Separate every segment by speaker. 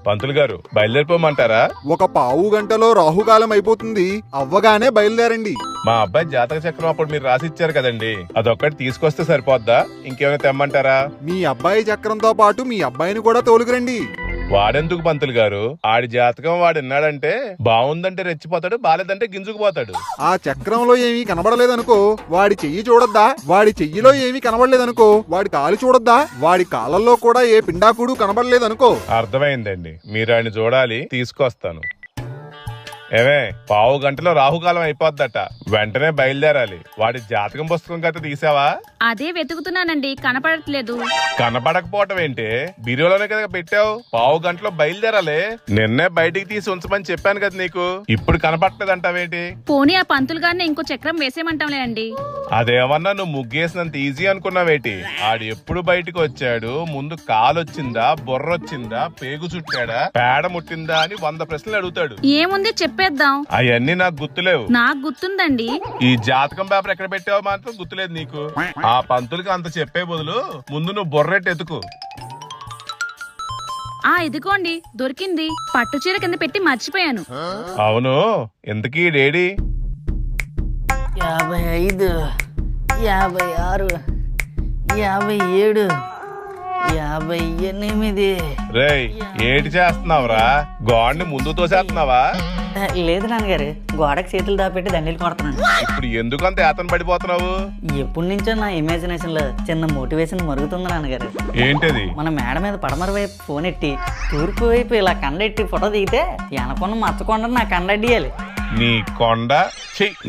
Speaker 1: పంతులు గారు బయలుదేరిపోమంటారా?
Speaker 2: ఒక పావు గంటలో రాహుకాలం అయిపోతుంది, అవ్వగానే బయలుదేరండి.
Speaker 1: మా అబ్బాయి జాతక చక్రం అప్పుడు మీరు రాసిచ్చారు కదండి, అదొక్కటి తీసుకొస్తే సరిపోద్దా? ఇంకేమైనా తెమ్మంటారా?
Speaker 2: మీ అబ్బాయి చక్రంతో పాటు మీ అబ్బాయిని కూడా తోలుకురండి.
Speaker 1: వాడెందుకు పంతులు గారు? ఆడి జాతకం వాడిన్నాడంటే బాగుందంటే రెచ్చిపోతాడు, బాలేదంటే గింజుకుపోతాడు.
Speaker 2: ఆ చక్రంలో ఏమీ కనబడలేదనుకో వాడి చెయ్యి చూడొద్దా? వాడి చెయ్యిలో ఏమీ కనబడలేదనుకో వాడి కాలు చూడొద్దా? వాడి కాలల్లో కూడా ఏ పిండాకుడు కనబడలేదనుకో.
Speaker 1: అర్థమైందండి, మీరు ఆయన చూడాలి, తీసుకొస్తాను. ఏమే, పావు గంటలో రాహుకాలం అయిపోద్దట, వెంటనే బయలుదేరాలి. వాడి జాతకం పుస్తకం కథ తీసావా?
Speaker 3: అదే వెతుకుతున్నానండి, కనపడట్లేదు.
Speaker 1: కనపడకపోవటం ఏంటి? బీరులోనే కదా పెట్టావు. పావు గంటలో బయలుదేరాలి. నిన్నే బయటికి తీసి ఉంచమని చెప్పాను కదా నీకు, ఇప్పుడు కనపడలేదంటావేంటి?
Speaker 3: పోనీ ఆ పంతులు గారిని ఇంకో చక్రం వేసేయమంటాంలే అండి.
Speaker 1: అదేమన్నా నువ్వు ముగ్గేసినంత ఈజీ అనుకున్నావేటి? ఆడు ఎప్పుడు బయటికి వచ్చాడు, ముందు కాలొచ్చిందా, బొర్రొచ్చిందా, పేగు చుట్టాడా, పేడ ముట్టిందా అని 100 ప్రశ్నలు అడుగుతాడు.
Speaker 3: ఏముంది చెప్పేద్దాం.
Speaker 1: అవన్నీ నాకు గుర్తులేవు.
Speaker 3: నాకు గుర్తుందండి.
Speaker 1: ఈ జాతకం పేపర్ ఎక్కడ పెట్టావో మాత్రం గుర్తులేదు నీకు. ఆ పంతులకి అంత చెప్పే బదులు ముందు నువ్వు బొర్రెట్ ఎతుకు.
Speaker 3: ఇదిగోండి, దొరికింది. పట్టు చీర కింద పెట్టి మర్చిపోయాను.
Speaker 1: అవును, ఇంతకీ డేడీ?
Speaker 4: 55, 56, 57, 58.
Speaker 1: రేయ్, ఏటి చేస్తున్నావురా? గోడ్ని ముందు తోసేస్తున్నావా?
Speaker 4: లేదు నాన్నగారు, గోడకు చేతులు దాపెట్టి దండీలు కొడుతున్నాను.
Speaker 1: ఇప్పుడు ఎందుకంత ఏతన పడిపోతున్నావు?
Speaker 4: ఎప్పటి నుంచో నా ఇమాజినేషన్ లో చిన్న మోటివేషన్ మరుగుతుంది నాన్నగారు.
Speaker 1: ఏంటది?
Speaker 4: మన మేడ మీద పడమర వైపు ఫోన్ ఎట్టి తూర్పు వైపు ఇలా కండెట్టి ఫోటో దిగితే వెనకొన్న మచ్చకొండ నా కండడ్డియాలి.
Speaker 1: నీ కొండ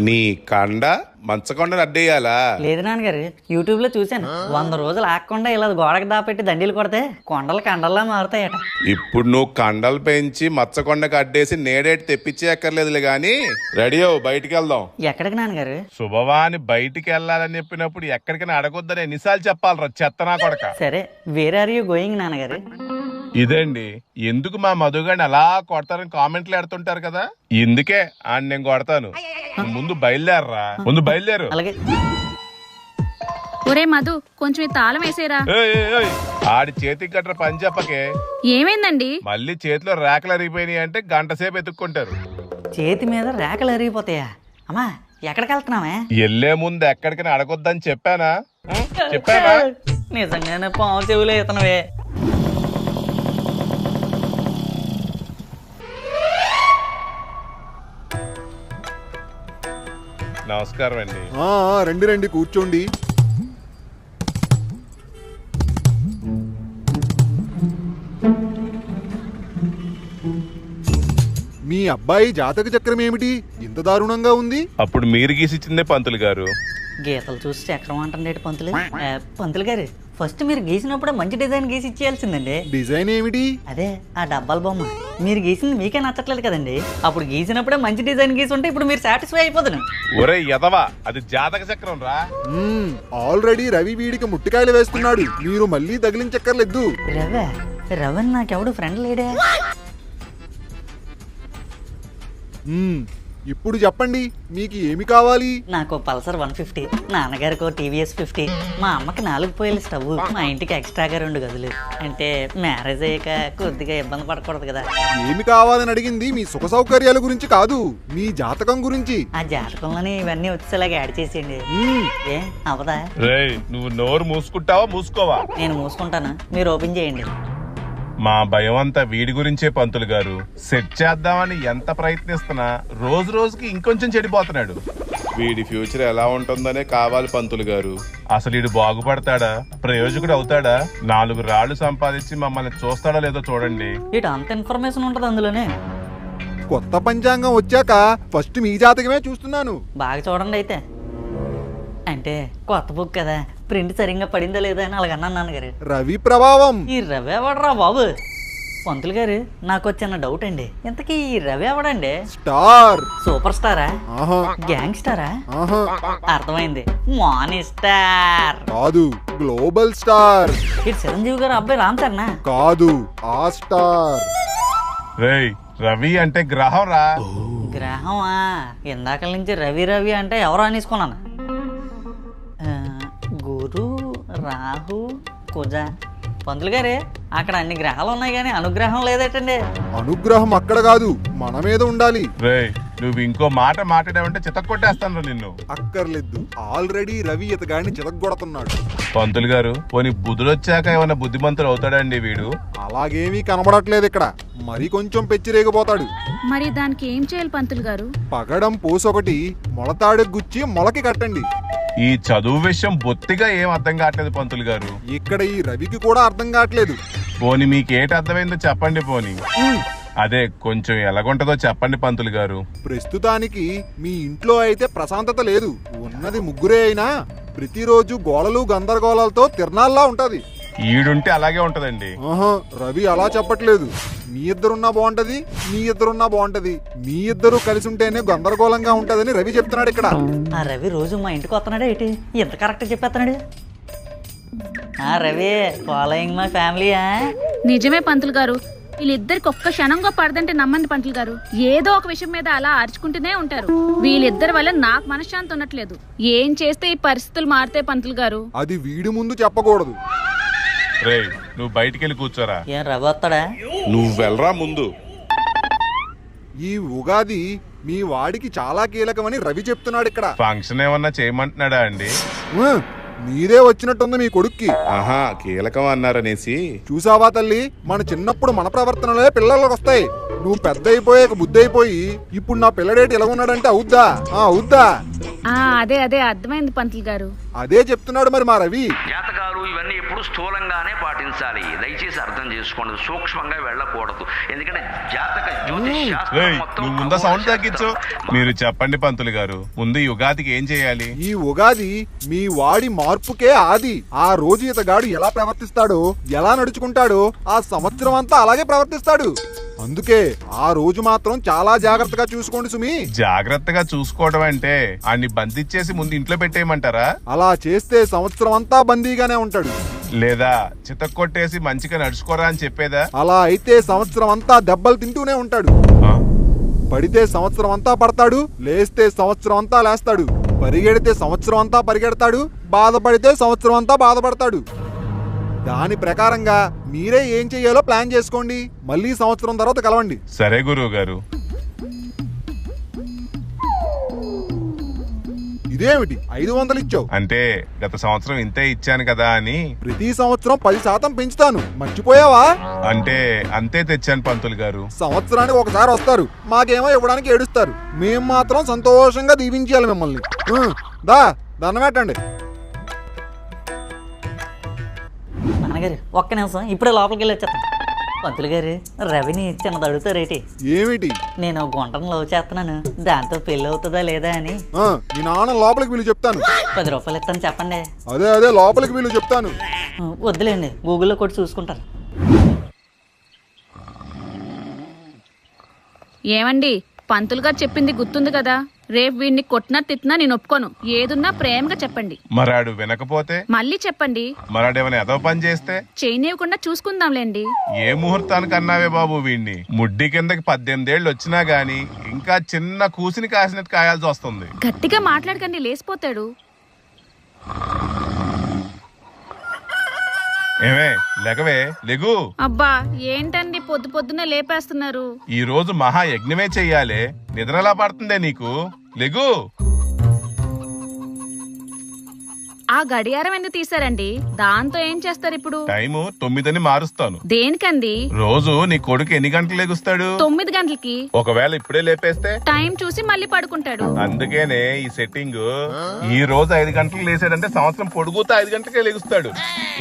Speaker 1: నీ కండ మంచకొండను అడ్డేయాలా?
Speaker 4: లేదు నాన్నగారు, యూట్యూబ్ లో చూశాను. 100 రోజులు ఆగకుండా ఇలా గోడకు దాపెట్టి దండీలు కొడితే కొండలు కండల్లా మారుతాయట.
Speaker 1: ఇప్పుడు నువ్వు కండలు పెంచి మచ్చకొండకు అడ్డేసి నేడేటి తెప్పించే అక్కర్లేదులే గాని, రెడీ అవ్వు, బయటికి వెళ్దాం.
Speaker 4: ఎక్కడికి నాన్నగారు?
Speaker 1: శుభవాని బయటికి వెళ్ళాలని చెప్పినప్పుడు ఎక్కడికైనా అడగొద్దని ఎన్నిసార్లు చెప్పాలరా చెత్తనా కొడక.
Speaker 4: సరే, వేర్ ఆర్ యూ గోయింగ్ నాన్నగారు?
Speaker 1: ఇదండి, ఎందుకు మా మధుగాని అలా కొడతారని కామెంట్లు ఎడుతుంటారు కదా, ఇందుకే ఆయన నేను కొడతాను. ముందు బయలుదేరరా, ముందు బయలుదేరు.
Speaker 4: అలాగే.
Speaker 3: ఒరే మధు, కొంచెం ఈ తాళం వేసేరా.
Speaker 1: ఏయ్, ఏయ్, ఏయ్, ఆడి చేతికి గట్ర పని చెప్పకే.
Speaker 3: ఏమైందండి?
Speaker 1: మళ్ళీ చేతిలో రేకలు అరిగిపోయినాయి అంటే గంట సేపు ఎత్తుక్కుంటారు.
Speaker 4: చేతి మీద రేకలు అరిగిపోతాయా? అమ్మా, ఎక్కడికి వెళ్తున్నామే?
Speaker 1: వెళ్లే ముందు ఎక్కడికైనా అడగొద్దని చెప్పానా? చెప్పానా?
Speaker 4: నిజంగానే పాము చెవులే ఇతనవే.
Speaker 1: నమస్కారం అండి.
Speaker 2: రండి రండి, కూర్చోండి. మీ అబ్బాయి జాతక చక్రం ఏమిటి ఇంత దారుణంగా ఉంది?
Speaker 1: అప్పుడు మీరు గీసిచ్చిందే పంతులు గారు.
Speaker 4: గీతలు చూసి చక్రం అంటుండేటి పంతులు. పంతులు గారు, ఫస్ట్ మీరు గీసినప్పుడే మంచి డిజైన్ గీసి ఇచ్చేయాల్సిందండి.
Speaker 2: డిజైన్ ఏమిటి?
Speaker 4: అదే ఆ డబ్బాల బొమ్మ. మీరు గీసింది మీకే నచ్చట్లేదు కదండి. అప్పుడు గీసినప్పుడే మంచి డిజైన్ గీసి ఉంటే ఇప్పుడు మీరు సాటిస్ఫై అయిపోతుంది.
Speaker 1: ఒరే ఎదవా, అది జాతక చక్రం రా.
Speaker 2: ఆల్రెడీ రవి వీడికి ముట్టికాయలు వేస్తున్నాడు, మీరు మళ్ళీ తగిలించక్కర్లేదు.
Speaker 4: రవి నాకెవడు ఫ్రెండ్ లేడే.
Speaker 2: ఇప్పుడు చెప్పండి, మీకు ఏమి కావాలి?
Speaker 4: నాకు పల్సర్ 150, నాన్నగారికి టీవీఎస్ 50, మా అమ్మకి 4 పొయ్యిల స్టవ్, మా ఇంటికి ఎక్స్ట్రాగా 2 గదులు. అంటే మ్యారేజ్ అయ్యాక కొద్దిగా ఇబ్బంది పడకూడదు కదా.
Speaker 2: ఏమి కావాలని అడిగింది మీ సుఖ సౌకర్యాల గురించి కాదు, మీ జాతకం గురించి.
Speaker 4: ఆ జాతకంలోని ఇవన్నీ వచ్చేలాగా యాడ్ చేసేయండి. ఏ అవదా?
Speaker 1: రేయ్, నువ్వు నోరు మూసుకుంటావా మూసుకోవా?
Speaker 4: నేను మూసుకుంటాను, మీరు ఓపెన్ చేయండి.
Speaker 1: మా భయం అంతా వీడి గురించే పంతులు గారు. సెట్ చేద్దామని ఎంత ప్రయత్నిస్తున్నా రోజు రోజుకి ఇంకొంచెం చెడిపోతున్నాడు. వీడి ఫ్యూచర్ ఎలా ఉంటుందనే కావాలి పంతులు గారు. అసలు వీడు బాగుపడతాడా, ప్రయోజకుడు అవుతాడా, 4 రాళ్లు సంపాదించి మమ్మల్ని చూస్తాడా లేదో చూడండి.
Speaker 4: ఇటు అంత ఇన్ఫర్మేషన్ ఉంటది అందులోనే.
Speaker 2: కొత్త పంచాంగం వచ్చాక ఫస్ట్ మీ జాతకమే చూస్తున్నాను.
Speaker 4: బాగా చూడండి అయితే. అంటే కొత్త బుక్ కదా, ప్రింట్ సరిగ్గా పడిందా లేదా అని అలాగన్నాను నాన్నగారు.
Speaker 2: రవి ప్రభావం.
Speaker 4: ఈ రవి ఎవడరా బాబు? పంతులు గారు, నాకు వచ్చిన డౌట్ అండి, ఇంతకీ ఈ రవి ఎవడండి?
Speaker 2: స్టార్.
Speaker 4: సూపర్ స్టారా? గ్యాంగ్ స్టారా? అర్థమైంది, మానీ స్టార్
Speaker 2: కాదు, గ్లోబల్ స్టార్.
Speaker 4: ఇటు చిరంజీవి గారు అబ్బాయి రామ్ చరణ్
Speaker 2: కాదు, ఆ స్టార్.
Speaker 1: రేయ్, రవి అంటే గ్రహం రా.
Speaker 4: గ్రహమా? ఇందాక నుంచి రవి రవి అంటే ఎవరో అనేసుకున్నాను. గురు, రాహు, కుజ, పంతులు గారే అక్కడ అన్ని గ్రహాలు ఉన్నాయి కానీ అనుగ్రహం లేదేటండి.
Speaker 2: అనుగ్రహం అక్కడ కాదు, మన మీద ఉండాలి.
Speaker 1: రేయ్ నువ్వు ఇంకో మాట మాట్లాడావంటే చితక్కొట్టేస్తాను నిన్ను.
Speaker 2: అక్కర్లేదు, ఆల్రెడీ రవి ఇతగాడిని చితగ్గొడుతున్నాడు.
Speaker 1: పంతులు గారు పోనీ బుద్ధులొచ్చాక ఏమైనా బుద్ధిమంతుడు అవుతాడండి వీడు?
Speaker 2: అలాగేమీ కనబడట్లేదు ఇక్కడ. మరి కొంచెం పెచ్చిరేగిపోతాడు.
Speaker 3: మరి దానికి ఏం చేయాలి పంతులు గారు?
Speaker 2: పగడం పూసొకటి మొలతాడు గుచ్చి మొలకి కట్టండి.
Speaker 1: ఈ చదువు విషయం బొత్తిగా ఏం అర్థం కావట్లేదు పంతులు గారు.
Speaker 2: ఇక్కడ ఈ రవికి కూడా అర్థం కావట్లేదు.
Speaker 1: పోనీ మీకేటి అర్థమైందో చెప్పండి. పోనీ అదే కొంచెం ఎలాగుంటదో చెప్పండి పంతులు గారు.
Speaker 2: ప్రస్తుతానికి మీ ఇంట్లో అయితే ప్రశాంతత లేదు. ఉన్నది ముగ్గురే అయినా ప్రతిరోజు గోళలు గందరగోళాలతో తిరణాల్లా ఉంటది.
Speaker 1: ఈడుంటే అలాగే ఉంటదండి.
Speaker 2: ఆహా, రవి అలా చెప్పట్లేదు. మీ ఇద్దరున్నా బాగుంటది, మీ ఇద్దరున్నా బాగుంటది, మీ ఇద్దరు కలిసి ఉంటేనే గందరగోళంగా ఉంటదని రవి చెప్తున్నాడు ఇక్కడ.
Speaker 4: ఆ రవి రోజు మా ఇంటికి వస్తున్నాడు ఏంటి ఎంత కరెక్ట్ చెప్పేస్తున్నాడు. ఆ రవి ఫాలోయింగ్ మై ఫ్యామిలీ.
Speaker 3: నిజమే పంతులు గారు, వీళ్ళిద్దరికి ఒక్క క్షణంగా పడదంటే నమ్మండి పంతులు గారు. ఏదో ఒక విషయం మీద అలా అరుచుకుంటూనే ఉంటారు. వీళ్ళిద్దరి వల్ల నాకు మనశ్శాంతి ఉండట్లేదు. ఏం చేస్తే ఈ పరిస్థితులు మారుతాయి పంతులు గారు?
Speaker 2: అది వీడి ముందు చెప్పకూడదు.
Speaker 1: రేయ్ నువ్వు బయటికి వెళ్ళి కూర్చోరా.
Speaker 4: ఏం రవి వస్తాడా?
Speaker 1: నువ్వు వెళ్ళరా ముందు.
Speaker 2: ఈ ఉగాది మీ వాడికి చాలా కీలకమని రవి చెప్తున్నాడు ఇక్కడ.
Speaker 1: ఫంక్షన్ ఏమన్నా చేయమంటున్నాడా అండి?
Speaker 2: ఆ, నీదే వచ్చినట్టుంది మీ కొడుక్కి.
Speaker 1: ఆహా కీలకం అన్నారనేసి.
Speaker 2: చూసావా తల్లి, మన చిన్నప్పుడు మన ప్రవర్తనలే పిల్లలకు వస్తాయి. నువ్వు పెద్ద అయిపోయాక బుద్ధి అయిపోయి ఇప్పుడు నా పిల్లడేటి ఎలా ఉన్నాడంటే అవుద్దా? అవుద్దా?
Speaker 3: అదే అదే అర్థమైంది పంతులు గారు.
Speaker 2: అదే చెప్తున్నాడు మరి మా రవి.
Speaker 5: జాతకాలు ఇవన్నీ ఎప్పుడు స్థూలంగానే పాటించాలి. దయచేసి అర్థం చేసుకోండి, సూక్ష్మంగా వెళ్ళకూడదు. ఎందుకంటే జాతక జ్యోతిష్ శాస్త్రం
Speaker 1: రేయ్
Speaker 5: మొత్తం
Speaker 1: నువ్వు ముందా సౌండ్
Speaker 5: ఖగోళ
Speaker 1: తగ్గించు.
Speaker 5: శాస్త్రం.
Speaker 1: మీరు చెప్పండి పంతులు గారు, ముందు ఈ ఉగాదికి ఏం చేయాలి?
Speaker 2: ఈ ఉగాది మీ వాడి మార్పుకే ఆది. ఆ రోజు ఇతగాడు ఎలా ప్రవర్తిస్తాడో, ఎలా నడుచుకుంటాడో ఆ సంవత్సరం అంతా అలాగే ప్రవర్తిస్తాడు. అందుకే ఆ రోజు మాత్రం చాలా జాగ్రత్తగా చూసుకోండి సుమి.
Speaker 1: జాగ్రత్తగా చూసుకోవడం అంటే అన్ని బంధించేసి ముందు ఇంట్లో పెట్టేయమంటారా?
Speaker 2: అలా చేస్తే సంవత్సరం అంతా బందీగానే ఉంటాడు.
Speaker 1: లేదా చితక్కొట్టేసి మంచిగా నడుచుకోరా అని చెప్పేదా?
Speaker 2: అలా అయితే సంవత్సరం అంతా దెబ్బలు తింటూనే ఉంటాడు.
Speaker 1: ఆ?
Speaker 2: పడితే సంవత్సరం అంతా పడతాడు, లేస్తే సంవత్సరం అంతా లేస్తాడు, పరిగెడితే సంవత్సరం అంతా పరిగెడతాడు, బాధపడితే సంవత్సరం అంతా బాధపడతాడు. దాని ప్రకారంగా మీరే ఏం చెయ్యాలో ప్లాన్ చేసుకోండి. మళ్ళీ సంవత్సరం తర్వాత కలవండి.
Speaker 1: సరే గురువు గారు.
Speaker 2: ఇదేమిటి 500 ఇచ్చావు?
Speaker 1: అంటే గత సంవత్సరం ఇంతే ఇచ్చాను కదా అని.
Speaker 2: ప్రతి సంవత్సరం 10% పెంచుతాను, మర్చిపోయావా?
Speaker 1: అంటే అంతే తెచ్చాను పంతులు గారు.
Speaker 2: సంవత్సరానికి ఒకసారి వస్తారు, మాకేమో ఇవ్వడానికి ఏడుస్తారు. మేం మాత్రం సంతోషంగా దీవించాలి మిమ్మల్ని. దా దండం పెట్టండి.
Speaker 4: నాన్నగారు ఒక్క నిమిషం ఇప్పుడే లోపలికి వెళ్ళి వచ్చేస్తాను. పంతులు గారు రవిని చిన్నది అడుగుతారేటి?
Speaker 2: ఏమిటి?
Speaker 4: నేను గుంటను లవ్ చేస్తున్నాను, దాంతో పెళ్ళి అవుతుందా లేదా అని.
Speaker 2: మీ నాన్న లోపలికి వీళ్ళు చెప్తాను.
Speaker 4: 10 రూపాయలు ఇస్తాను చెప్పండి.
Speaker 2: అదే లోపలికి వీళ్ళు చెప్తాను.
Speaker 4: వద్దులేండి, గూగుల్లో కొట్టి చూసుకుంటాను.
Speaker 3: ఏమండి, పంతులు గారు చెప్పింది గుర్తుంది కదా? రేపు వీడిని కొట్టినా తిట్టినా నేను ఒప్పుకోను. ఏదున్నా ప్రేమగా చెప్పండి.
Speaker 1: మరాడు వినకపోతే?
Speaker 3: మళ్ళీ చెప్పండి.
Speaker 1: మరాడేమైనా ఏదో పని చేస్తే?
Speaker 3: చేయనివ్వకుండా చూసుకుందాంలేండి.
Speaker 1: ఏ ముహూర్తానికి అన్నావే బాబు వీణ్ణి? ముడ్డి కిందకి 18 ఏళ్ళు వచ్చినా గాని ఇంకా చిన్న కూసిని కాసినట్టు కాయాల్సి వస్తుంది.
Speaker 3: గట్టిగా మాట్లాడకండి, లేసిపోతాడు.
Speaker 1: ఏమే లెగవే, లెగు.
Speaker 3: అబ్బా ఏంటండి పొద్దు పొద్దునే లేపేస్తున్నారు?
Speaker 1: ఈ రోజు మహా యజ్ఞమే చెయ్యాలే, నిద్రలా పడుతుందే నీకు? లెగు.
Speaker 3: ఆ గడియారం ఎందుకు తీసారండి? దాంతో ఏం చేస్తారు ఇప్పుడు?
Speaker 1: టైము 9 మారుస్తాను.
Speaker 3: దేనికండి?
Speaker 1: రోజు నీ కొడుకు ఎన్ని గంటలు లెగుస్తాడు?
Speaker 3: 9 గంటలకి.
Speaker 1: ఒకవేళ ఇప్పుడే లేపేస్తే?
Speaker 3: టైం చూసి మళ్ళీ పడుకుంటాడు.
Speaker 1: అందుకేనే ఈ సెట్టింగ్. ఈ రోజు 5 గంటలకు లేసాడంటే సంవత్సరం పొడుగుతా 5 గంటలకే లెగుస్తాడు.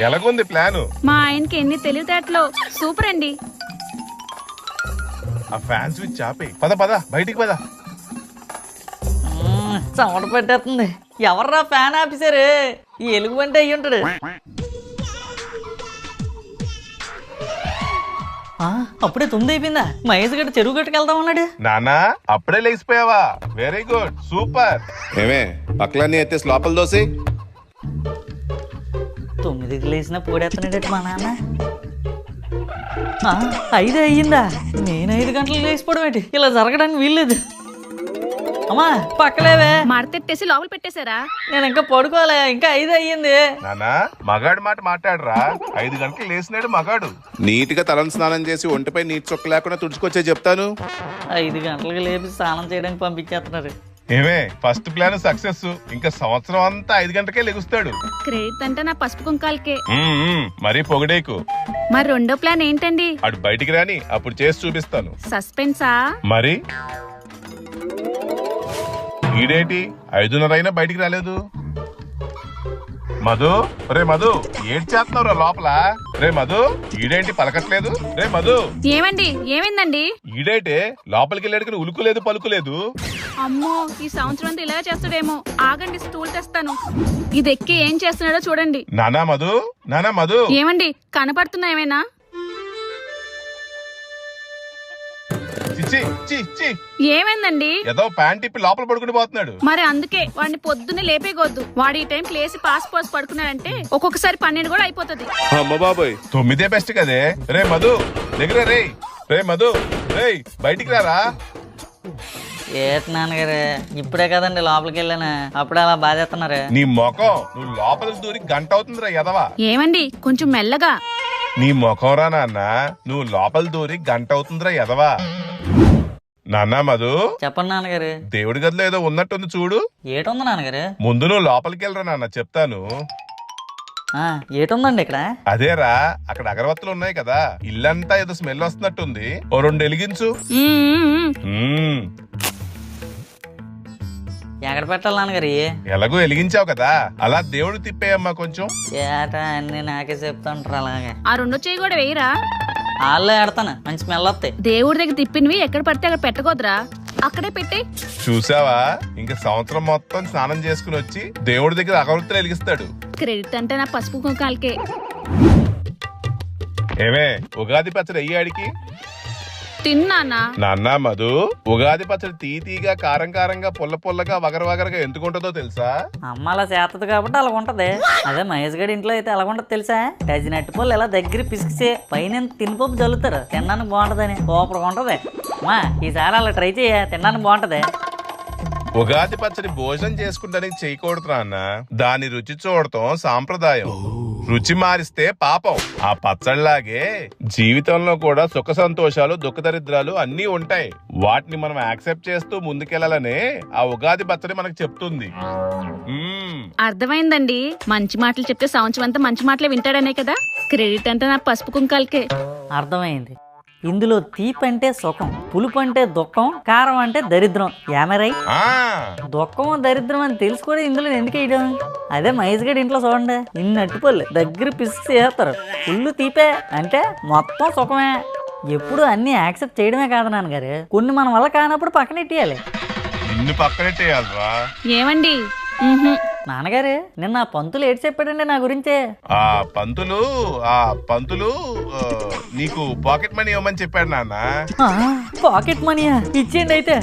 Speaker 1: ఎలాగుంది ప్లాను?
Speaker 3: మా ఆయనకి ఎన్ని తెలివితేటలో. సూపర్ అండి.
Speaker 1: ఆ ఫ్యాన్ స్విచ్ ఆపే. పద పద బయటికి పద.
Speaker 4: చెమట పెట్టేస్తుంది. ఎవర్రా ఫ్యాన్ ఆఫీసర్? ఈ ఎలుగుబంటి అయ్యి ఉంటాడు. అప్పుడే 9 అయిపోయిందా? మహేష్ గడ్డ చెరువు గట్టుకు వెళ్దాం ఉన్నాడు.
Speaker 1: నానా అప్పుడే లేచిపోయావా? Very good, super. ఏమే పక్కలన్నీ అయితే లోపల దోసి.
Speaker 4: 9కి లేచినా పూడేస్తున్నాడట మా నాన్న. 5 అయ్యిందా? నేను 5 గంటలకు లేచిపోవడం ఏంటి? ఇలా జరగడానికి వీల్లేదు. అమ్మా పక్కలేవే
Speaker 3: మడతెట్టేసి లోపల పెట్టేశారా?
Speaker 4: నేను ఇంకా పడుకోలే, ఇంకా 5 అయ్యింది.
Speaker 1: నానా మగాడు మాట మాట్లాడరా. 5 గంటలకు లేచినాడు మగాడు. నీట్ గా తలను స్నానం చేసి ఒంటిపై నీటి చొక్క లేకుండా తుడుచుకొచ్చే చెప్తాను.
Speaker 4: 5 గంటలకు లేపి స్నానం చేయడానికి పంపించేస్తున్నారు.
Speaker 1: ఏమే ఫస్ట్ ప్లాన్ సక్సెస్. ఇంకా సంవత్సరం అంతా 5 గంటలకే లెగుస్తాడు.
Speaker 3: క్రెడిట్ అంటే నా పసుపు కుంకాలకే.
Speaker 1: మరీ పొగడేకు.
Speaker 3: మరి రెండో ప్లాన్ ఏంటండి?
Speaker 1: అటు బయటికి రాని అప్పుడు చేసి చూపిస్తాను.
Speaker 3: సస్పెన్సా?
Speaker 1: మరి ఈడేటి 5:30 అయినా బయటికి రాలేదు. మధు, రే మధు, ఏడ్ చేస్తున్నావురా లోపల? రే మధు, ఈడేంటి పలకట్లేదు? రే మధు.
Speaker 3: ఏమండి, ఏమైందండి?
Speaker 1: ఈడేటే లోపలికి వెళ్ళాడు, ఉలుకులేదు పలుకులేదు.
Speaker 3: అమ్మో, ఈ సంవత్సరం అంతా ఇలా చేస్తాడేమో. ఆగండి, స్టూల్ తెస్తాను. ఇది ఎక్కి ఏం చేస్తున్నాడో చూడండి.
Speaker 1: నానా మధు, నానా మధు.
Speaker 3: ఏమండి, కనపడుతున్నా ఏమైనా?
Speaker 1: చిచ్చి చి చి.
Speaker 3: ఏమైందండి?
Speaker 1: ఏదో ప్యాంట్ ఇప్పి లోపల పడుకుని పోతున్నాడు.
Speaker 3: మరి అందుకే వాడిని పొద్దున్నే లేపేయకూడదు. వాడి ఈ టైం లేసి పాస్ పోసి పడుకున్నాడంటే ఒక్కొక్కసారి 12 కూడా అయిపోతుంది.
Speaker 1: అమ్మ బాబోయ్, 9 బెస్ట్ కదే. రే మధు దగ్గర రే. రే మధు, రే బయటికి రారా.
Speaker 4: ఏటి నాన్నగారు, ఇప్పుడే కదండి లోపలికి వెళ్ళాను, అప్పుడే అలా బాధేస్తున్నారు.
Speaker 1: నీ మొఖం, నువ్వు లోపలికి దూరి గంట అవుతుందిరా ఎదవా.
Speaker 3: ఏమండి, కొంచెం మెల్లగా.
Speaker 1: నీ మొఖం రా నాన్న, నువ్వు లోపల దూరి గంట అవుతుందిరా ఎదవా. నాన్న మధు,
Speaker 4: చెప్పండి నాన్నగారు.
Speaker 1: దేవుడి గదిలో ఏదో ఉన్నట్టుంది చూడు.
Speaker 4: ఏటుంది నాన్నగారు?
Speaker 1: ముందు నువ్వు లోపలికి వెళ్ళరా నాన్న, చెప్తాను.
Speaker 4: ఏటుందండి ఇక్కడ?
Speaker 1: అదేరా, అక్కడ అగరవత్తులు ఉన్నాయి కదా, ఇల్లంతా ఏదో స్మెల్ వస్తున్నట్టుంది. ఓ 2 వెలిగించు.
Speaker 4: ఎక్కడ పెట్టాలి నాన్నగారు?
Speaker 1: ఎలాగో వెలిగించావు కదా, అలా దేవుడు తిప్పేయమ్మా కొంచెం.
Speaker 4: ఏటా అన్ని నాకే చెప్తుంటారు అలాగే.
Speaker 3: ఆ 2 చెయ్యి కూడా వేయరా?
Speaker 4: ఆళ్ళే ఆడతాను, మంచి స్మెల్ వస్తాయి.
Speaker 3: దేవుడి దగ్గర తిప్పినవి ఎక్కడ పడితే అక్కడ పెట్టకూడదురా, అక్కడే పెట్టి.
Speaker 1: చూసావా, ఇంకా సంవత్సరం మొత్తం స్నానం చేసుకుని వచ్చి దేవుడి దగ్గర అగరవత్తులు వెలిగిస్తాడు.
Speaker 3: క్రెడిట్ అంటే నా పసుపు కుంకాలకే.
Speaker 1: ఏమే ఉగాది పచ్చడి అయ్యాడికి
Speaker 3: తిన్నానా?
Speaker 1: నాన్న మధు, ఉగాది పచ్చడి తీగా కారం కారంగా పుల్ల పుల్లగా వగరగా ఎందుకుంటుందో తెలుసా?
Speaker 4: అమ్మ అలా చేస్తది కాబట్టి అలా ఉంటది. అదే మహేష్ గడి ఇంట్లో అయితే ఎలా ఉంటది తెలుసా? డజన్ అట్టిపళ్ళు ఇలా దగ్గర పిసికిసే పైన తినిపప్పు చల్లుతారు, తినడానికి బాగుంటదని. సూపర్గా ఉంటది. అమ్మా ఈసారి అలా ట్రై చేయ, తినడానికి బాగుంటది.
Speaker 1: ఉగాది పచ్చడి భోజనం చేసుకుంటానికి చేయకూడదు నాన్న, దాని రుచి చూడటం సాంప్రదాయం. రుచి మారిస్తే పాపం. ఆ పచ్చడిలాగే జీవితంలో కూడా సుఖ సంతోషాలు దుఃఖ దరిద్రాలు అన్నీ ఉంటాయి. వాటిని మనం యాక్సెప్ట్ చేస్తూ ముందుకెళ్లాలనే ఆ ఉగాది పచ్చడి మనకు చెప్తుంది.
Speaker 3: అర్థమైందండి. మంచి మాటలు చెప్తే సంవత్సరం అంతా మంచి మాటలే వింటాడనే కదా. క్రెడిట్ అంటే నా పసుపు కుంకాలకే.
Speaker 4: అర్థమైంది. ఇందులో తీపి అంటే సుఖం, పులుపు అంటే దుఃఖం, కారం అంటే దరిద్రం. ఏమరై దుఃఖం దరిద్రం అని తెలుసు కూడా ఇందులో ఎందుకు వేయడం? అదే మహేష్ గడి ఇంట్లో చూడండి, ఇన్ని అట్టుపళ్ళు దగ్గర పిసికి చేస్తారు. పుల్లు తీపే అంటే మొత్తం సుఖమే. ఎప్పుడు అన్ని యాక్సెప్ట్ చేయడమే కాదు నాన్నగారు, కొన్ని మన వల్ల కానప్పుడు పక్కనెట్టేయాలి.
Speaker 3: ఏమండి?
Speaker 4: నాన్నగారు నిన్న పంతులు ఏడు చెప్పాడండి నా గురించే.
Speaker 1: ఆ పంతులు నీకు పాకెట్ మనీ ఇవ్వమని చెప్పాడు నాన్న.
Speaker 4: పాకెట్ మనీయా? ఇచ్చేయండి అయితే.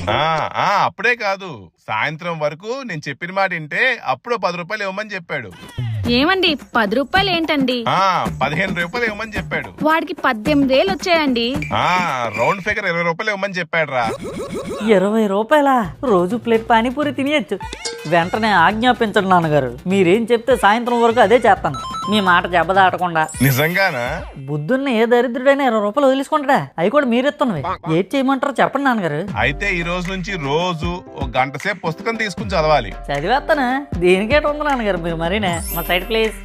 Speaker 1: అప్పుడే కాదు, సాయంత్రం వరకు నేను చెప్పిన మాట వింటే అప్పుడు 10 రూపాయలు ఇవ్వమని చెప్పాడు.
Speaker 3: ఏమండి 10 రూపాయలు ఏంటండి?
Speaker 1: 15 రూపాయలు ఇవ్వమని చెప్పాడు.
Speaker 3: వాడికి 18 వేలు వచ్చాయండి.
Speaker 1: రౌండ్ ఫిగర్ 20 రూపాయలు ఇవ్వమని చెప్పాడు రా.
Speaker 4: 20 రూపాయలా? రోజు ప్లేట్ పానీపూరి తినేయచ్చు. వెంటనే ఆజ్ఞాపించండి నాన్నగారు, మీరేం చెప్తే సాయంత్రం వరకు అదే చేస్తాను, మీ మాట జబ్బదాటకుండా.
Speaker 1: నిజంగానా?
Speaker 4: బుద్ధున్న ఏ దరిద్రుడైనా 20 రూపాయలు వదిలేసుకుంటాడా? అవి కూడా మీరెత్తన్నవి. ఏం చేయమంటారో చెప్పండి నాన్నగారు.
Speaker 1: అయితే ఈ రోజు నుంచి రోజు 1 గంట సేపు పుస్తకం తీసుకుని చదవాలి.
Speaker 4: చదివేస్తాను, దేనికేట ఉంది నాన్నగారు మీరు మరీనే. మా సైడ్ ప్లీజ్.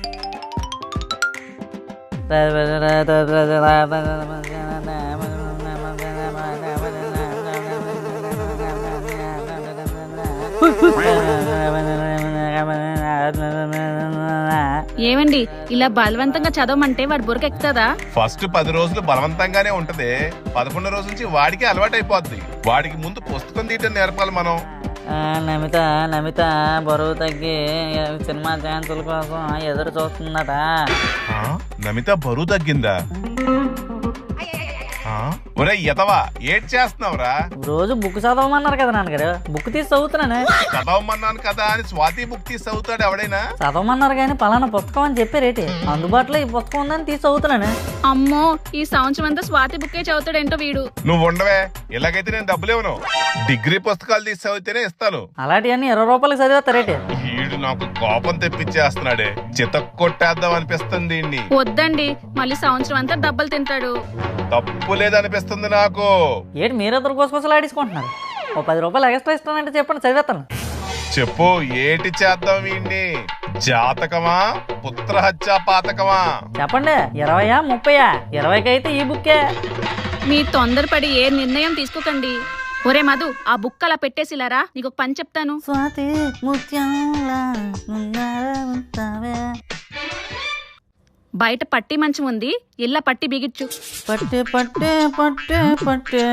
Speaker 3: ఏమండి ఇలా బలవంతంగా చదవమంటే వాడు బుర్రెక్కుతుందా?
Speaker 1: ఫస్ట్ 10 రోజులు బలవంతంగానే ఉంటది, 11 రోజుల నుంచి వాడికి అలవాటు అయిపోద్ది. వాడికి ముందు పుస్తకం తీయటం నేర్పాలి మనం.
Speaker 4: నమిత బరువు తగ్గి సినిమా ఛాన్సుల కోసం ఎదురు చూస్తుందట.
Speaker 1: నమిత బరువు తగ్గిందా? ఒరే ఎతవా ఏడ్ చేస్తున్నావురా?
Speaker 4: రోజు బుక్ చదవమన్నారు కదా నాన్నగారు, బుక్ తీసి చదువుతున్నాను.
Speaker 1: చదవమన్నాను కదా అని స్వాతి బుక్ తీసి చదువుతాడు ఎవడైనా?
Speaker 4: చదవమన్నారు కానీ పలానా పుస్తకం అని చెప్పారేటి, అందుబాటులో ఈ పుస్తకం ఉందని తీసి చదువుతున్నాను.
Speaker 3: అమ్మో, ఈ సంవత్సరం అంతా స్వాతి బుక్కే చదువుతాడేంటో వీడు.
Speaker 1: నువ్వు ఉండవే, ఇలాగైతే నేను డబ్బులు ఇవ్వను. డిగ్రీ పుస్తకాలు తీసి చదివితేనే ఇస్తాను.
Speaker 4: అలాంటివన్నీ 20 రూపాయలకి చదివేస్తారేటి?
Speaker 1: వీడు నాకు కోపం తెప్పించేస్తున్నాడే, చితక్కొట్టేద్దాం అనిపిస్తుంది దీన్ని.
Speaker 3: వద్దండి, మళ్ళీ సంవత్సరం అంతా డబ్బులు తింటాడు.
Speaker 1: తప్పు లేదనిపిస్తుంది నాకు.
Speaker 4: ఏంటి మీరిద్దరు కోసుకొసలాడించుకుంటున్నారు? ఓ 10 రూపాయలు ఎక్స్ట్రా ఇస్తానంటే చెప్పండి, చదివేస్తాను.
Speaker 1: చెప్పు, ఏటి చేద్దాం వీణ్ణి? జాతకమా, పుత్రహత్యా పాతకమా?
Speaker 4: చెప్పండి, 20 30? 20కి అయితే ఈ బుక్కే.
Speaker 3: మీ తొందరపడి ఏ నిర్ణయం తీసుకోకండి. ఒరే మధు, ఆ బుక్ అలా పెట్టేసిలారా, నీకు ఒక పని చెప్తాను.
Speaker 4: స్వాతి ముత్యంలా ఉన్నారా ఉంటావే.
Speaker 3: బయట పట్టి మంచం ఉంది, ఇళ్ళ పట్టి బిగిచ్చు.
Speaker 4: పట్టే పట్టే పట్టే పట్టే.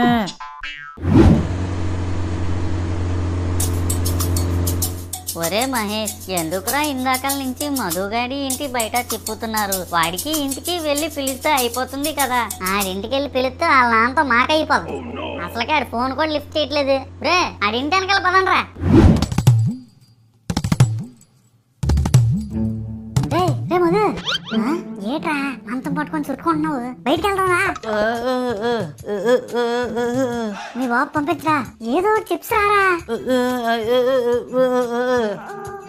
Speaker 6: ఒరే మహేష్, ఎందుకురా ఇందాకల నుంచి మధుగాడి ఇంటి బయట తిప్పుతున్నారు? వాడికి ఇంటికి వెళ్ళి పిలిస్తే అయిపోతుంది కదా. ఆడింటికి వెళ్ళి పిలిస్తే వాళ్ళ నాన్నతో మాకైపోదు. అసలుకి ఆడి ఫోన్ కూడా లిఫ్ట్ చేయట్లేదు. రే, ఆడింటి వెనకాల పదండ్రా. రే మధు, ఏట్రా అంతం పట్టుకొని చుట్టుకుంటున్నావు? బయటికి వెళ్దామా? నీ బాబు పంపించరా, ఏదో చిప్స్ రారా.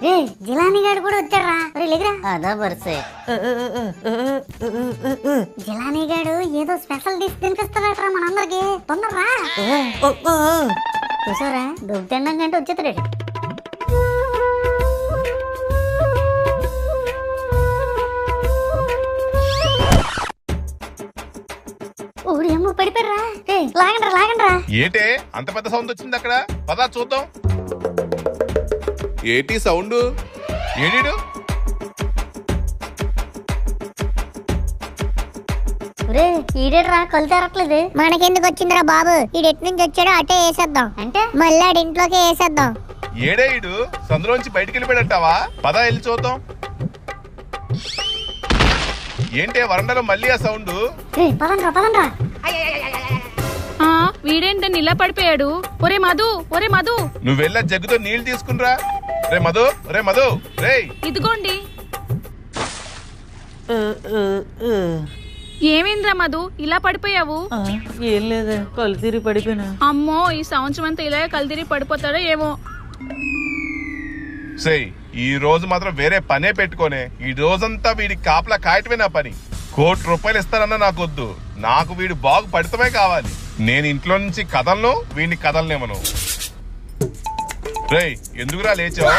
Speaker 6: రే, జిలానీ గాడు కూడా వచ్చారా? లేదురా, అదా బర్సే. జిలానీ గాడు ఏదో స్పెషల్ డిష్ తినిపిస్తాడట్రా మనందరికి. తొందరరా. చూసారా, దుబ్బు తినడం కంటే వచ్చేస్తాడు. పడిపోయారా? లాగండ్రా లాగండ్రా.
Speaker 1: ఏటే అంత పెద్ద సౌండ్ వచ్చింది అక్కడ? పదా చూద్దాం. ఏటి సౌండ్? ఏడీడు?
Speaker 6: ఈడేట్రా, కళ్ళు తెరట్లేదు.
Speaker 7: మనకెందుకు వచ్చిందిరా బాబు, ఈడెట్ నుంచి వచ్చాడో అటే వేసేద్దాం.
Speaker 6: అంటే
Speaker 7: మళ్ళీ ఇంట్లోకి వేసేద్దాం.
Speaker 1: ఏడే ఈడు సందులోంచి బయటికి వెళ్ళిపోయాడంటావా? పదా వెళ్ళి చూద్దాం. ఏంటే వరండాలో మళ్ళీ ఆ సౌండ్?
Speaker 6: పదండ్రా పదండ్రా.
Speaker 3: ఆ, వీడేంటని ఇలా పడిపోయాడు? ఒరే మధు, ఒరే మధు,
Speaker 1: నువ్వు వెళ్ళా జగ్గుతో నీళ్లు తీసుకునిరా. రే మధు, రే మధు, రే.
Speaker 3: ఇదిగోండి. ఏమైందిరా మధు, ఇలా పడిపోయావు?
Speaker 4: ఏం లేదే, కళ్ళు తిరిగి పడిపోయినా.
Speaker 3: అమ్మో, ఈ సంవత్సరం అంతా ఇలాగే కలిదిరి పడిపోతాడో ఏమో.
Speaker 1: సై, ఈ రోజు మాత్రం వేరే పనే పెట్టుకోనే. ఈ రోజంతా వీడికి కాపలా కాయటమే నా పని. 1 కోటి రూపాయలు ఇస్తానన్నా నాకు వద్దు. నాకు వీడు బాగు పడితమే కావాలి. నేను ఇంట్లో నుంచి కదలను, వీడిని కదలనేమను. రేయ్, ఎందుకురా లేచావు?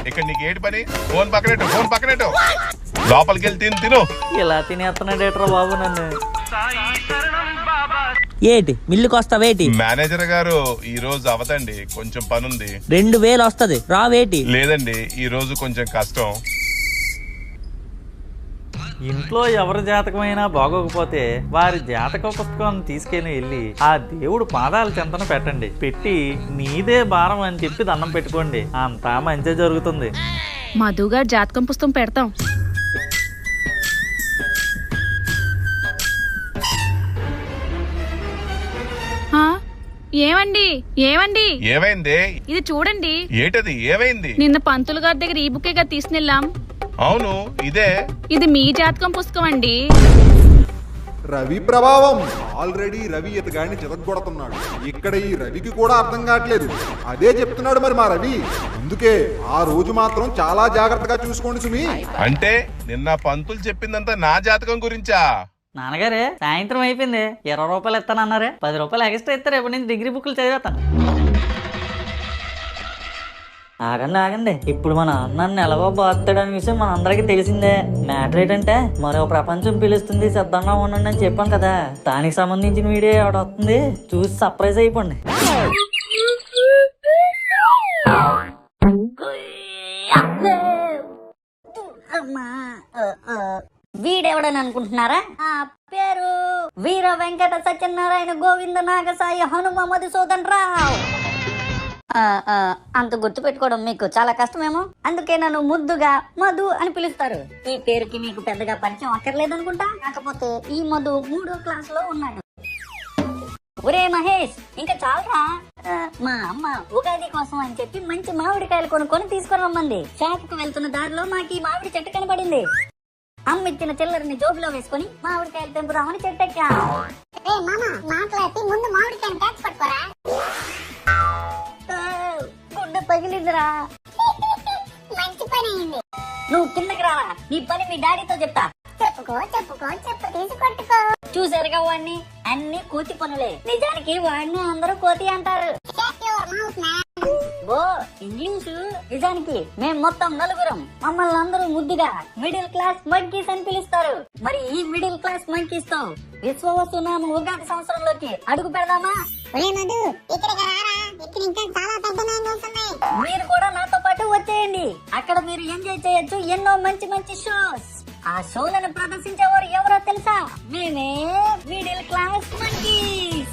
Speaker 1: ఇక్కడ నీకు ఏంటి పని? ఫోన్ పక్కనెట్టు, ఫోన్ పక్కనెట్టు. లోపలికి వెళ్ళి తిను.
Speaker 4: ఇలా తినేస్తున్నాడేట్రా బాబు నన్ను.
Speaker 8: ఏటి మిల్లుకి వస్తావేటి?
Speaker 1: మేనేజర్ గారు, ఈ రోజు అవదండి, కొంచెం పనుంది.
Speaker 8: 2000 వస్తది, రావేటి?
Speaker 1: లేదండి, ఈ రోజు కొంచెం కష్టం.
Speaker 4: ఇంట్లో ఎవరి జాతకమైనా బాగోకపోతే వారి జాతక పుస్తకం తీసుకెళ్లి వెళ్ళి ఆ దేవుడు పాదాల చెంతన పెట్టండి. పెట్టి నీదే భారం అని చెప్పి దండం పెట్టుకోండి, అంతా మంచి జరుగుతుంది.
Speaker 3: మధుగారు జాతకం పుస్తకం పెడతాం. ఏమండి ఏమండి,
Speaker 1: ఏమైంది?
Speaker 3: ఇది చూడండి.
Speaker 1: ఏటది? ఏమైంది?
Speaker 3: నిన్న పంతులు గారి దగ్గర ఈ బుక్కేగా తీసుకెళ్ళాం.
Speaker 1: అవును, ఇదే.
Speaker 3: ఇది మీ జాతకం పుస్తకం అండి.
Speaker 2: రవి ప్రభావం. ఆల్రెడీ రవి ఇతగాడిని చితగొడుతున్నాడు. ఇక్కడ ఈ రవికి కూడా అర్థం కావట్లేదు. అదే చెప్తున్నాడు మరి మా రవి. అందుకే ఆ రోజు మాత్రం చాలా జాగ్రత్తగా చూసుకోండి సుమి.
Speaker 1: అంటే నిన్న పంతులు చెప్పిందంతా నా జాతకం గురించా?
Speaker 4: నాన్నగారే, సాయంత్రం అయిపోయింది, 20 రూపాయలు ఇస్తానన్నారే. 10 రూపాయలు ఎక్స్ట్రా ఇస్తారు. రేపు నుంచి డిగ్రీ బుక్లు చదివేస్తాను. ఆగండి ఆగండి, ఇప్పుడు మన అన్నాన్ని ఎలాగో బాగుతాడని విషయం మన అందరికీ తెలిసిందే. మ్యాటర్ ఏంటంటే, మరో ప్రపంచం పిలుస్తుంది, సిద్ధంగా ఉండండి అని చెప్పాం కదా. దానికి సంబంధించిన వీడియో ఎవడ వస్తుంది, చూసి సర్ప్రైజ్ అయిపోండి.
Speaker 6: వీడెవడని అనుకుంటున్నారా? ఆ పేరు వీర వెంకట సత్యనారాయణ గోవింద నాగసాయి హనుమ మధుసూదన్ రావు. అంత గుర్తు పెట్టుకోవడం మీకు చాలా కష్టమేమో, అందుకే నన్ను ముద్దుగా మధు అని పిలుస్తారు. ఈ పేరుకి మీకు పెద్దగా పరిచయం అక్కర్లేదనుకుంటా. కాకపోతే ఈ మధు 3వ క్లాస్ లో ఉన్నాడు. ఒరే మహేష్ ఇంకా చాలరా. మా అమ్మ ఉగాది కోసం అని చెప్పి మంచి మామిడికాయలు కొనుక్కొని తీసుకురమ్మంది. షాపుకు వెళ్తున్న దారిలో మాకు ఈ మామిడి చెట్టు కనబడింది. అమ్మ ఇచ్చిన చిల్లరిని జోబులో వేసుకుని మామిడికాయలు తెంపుదామని చెట్టెక్కా.
Speaker 7: ముందు మామిడికాయని ట్యాక్స్ పట్టుకోరా.
Speaker 6: గుడ్డ పగిలిందిరా.
Speaker 7: మంచి పని అయింది.
Speaker 6: నువ్వు కిందకి రారా, నీ పని మీ డాడీతో చెప్తా.
Speaker 7: చెప్పుకో చెప్పుకో చెప్పు తీసి కొట్టుకో.
Speaker 6: చూసారుగా వాడిని, అన్ని కోతి పనులే. నిజానికి వాడిని అందరూ కోతి అంటారు. ఓ ఇంగ్లీషు. నిజానికి మేం మొత్తం నలుగురం. మమ్మల్ని అందరూ ముద్దుగా మిడిల్ క్లాస్ మంకీస్ అని పిలుస్తారు. మరి ఈ మిడిల్ క్లాస్ మంకీస్ తో విశ్వవసునామ ఉగాది సంవత్సరంలోకి అడుగు పెడదామా? మీరు కూడా నాతో పాటు వచ్చేయండి. అక్కడ మీరు ఎంజాయ్ చేయొచ్చు ఎన్నో మంచి మంచి షోస్. ఆ షోలను ప్రదర్శించేవారు ఎవరో తెలుసా? మేమే మిడిల్ క్లాస్ మంకీస్.